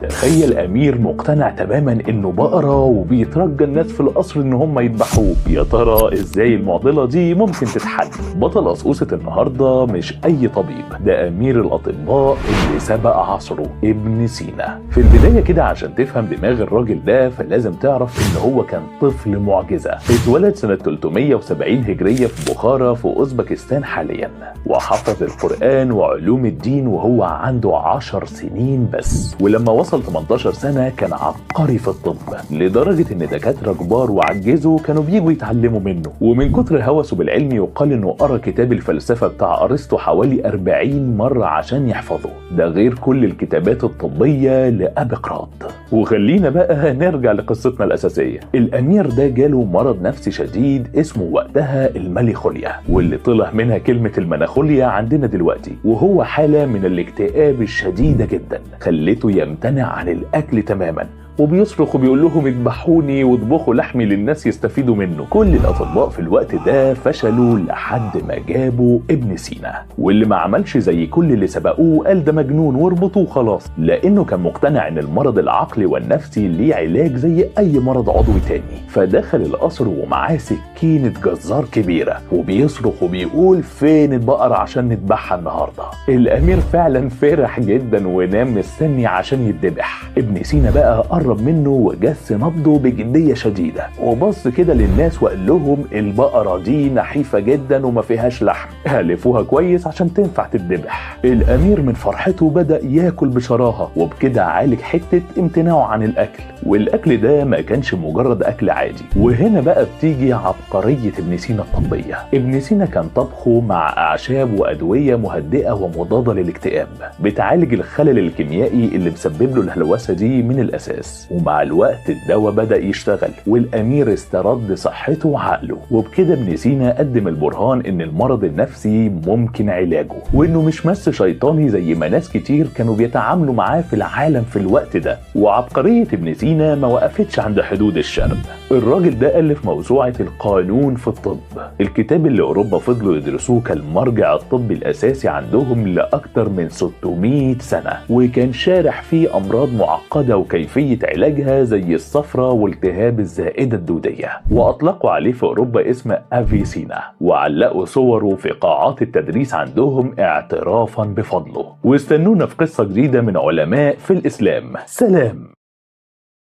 تخيل امير مقتنع تماما انه بقرة وبيترجى الناس في القصر ان هم يذبحوه. يا ترى ازاي المعضلة دي ممكن تتحل؟ بطل قصقوصة النهاردة مش اي طبيب، ده امير الاطباء اللي سبق عصره، ابن سينا. في البداية كده عشان تفهم دماغ الراجل ده فلازم تعرف ان هو كان طفل معجزة. اتولد سنة 370 هجرية في بخارى في اوزبكستان حاليا، وحفظ القرآن وعلوم الدين وهو عنده 10 سنين بس. ولما وصل 18 سنة كان عبقري في الطب، لدرجة ان دكاترة كبار وعجزوا كانوا بيجوا يتعلموا منه. ومن كتر هوسه بالعلم يقال انه قرأ كتاب الفلسفة بتاع ارسطو حوالي 40 مرة عشان يحفظه، ده غير كل الكتابات الطبية لأبقراط. وخلينا بقى نرجع لقصتنا الأساسية. الأمير ده جاله مرض نفسي شديد اسمه وقتها الميلانخوليا، واللي طلع منها كلمة الميلانخوليا عندنا دلوقتي، وهو حالة من الاكتئاب الشديدة جدا خلته يمتنع عن الأكل تماما، وبيصرخ وبيقول لهم اذبحوني واطبخوا لحمي للناس يستفيدوا منه. كل الاطباء في الوقت ده فشلوا لحد ما جابوا ابن سينا، واللي ما عملش زي كل اللي سبقوه قال ده مجنون واربطوه خلاص، لانه كان مقتنع ان المرض العقلي والنفسي ليه علاج زي اي مرض عضوي تاني. فدخل القصر ومعاه سكينة جزار كبيرة وبيصرخ وبيقول فين البقرة عشان نذبحها النهارده. الامير فعلا فرح جدا ونام مستني عشان يتذبح. ابن سينا بقى قرب منه وجس نبضه بجدية شديدة، وبص كده للناس وقال لهم البقرة دي نحيفة جدا وما فيهاش لحم، هلفوها كويس عشان تنفع تتذبح. الامير من فرحته بدأ ياكل بشراهة، وبكده عالج حتة امتناعه عن الاكل. والاكل ده ما كانش مجرد اكل عادي. وهنا بقى بتيجي عبقرية ابن سينا الطبية. ابن سينا كان طبخه مع اعشاب وادوية مهدئة ومضادة للاكتئاب، بتعالج الخلل الكيميائي اللي مسبب له الهلوسة دي من الاساس. ومع الوقت الدواء بدأ يشتغل، والأمير استرد صحته وعقله. وبكده ابن سينا قدم البرهان إن المرض النفسي ممكن علاجه، وإنه مش مس شيطاني زي ما ناس كتير كانوا بيتعاملوا معاه في العالم في الوقت ده. وعبقرية ابن سينا ما وقفتش عند حدود الشرق. الراجل ده ألف موسوعة القانون في الطب، الكتاب اللي أوروبا فضلوا يدرسوه كالمرجع الطبي الأساسي عندهم لأكتر من 600 سنة، وكان شارح فيه أمراض معقدة وكيفية علاجها زي الصفرة والتهاب الزائدة الدودية. وأطلقوا عليه في أوروبا اسم أفيسينا، وعلقوا صوره في قاعات التدريس عندهم اعترافا بفضله. واستنونا في قصة جديدة من علماء في الإسلام. سلام.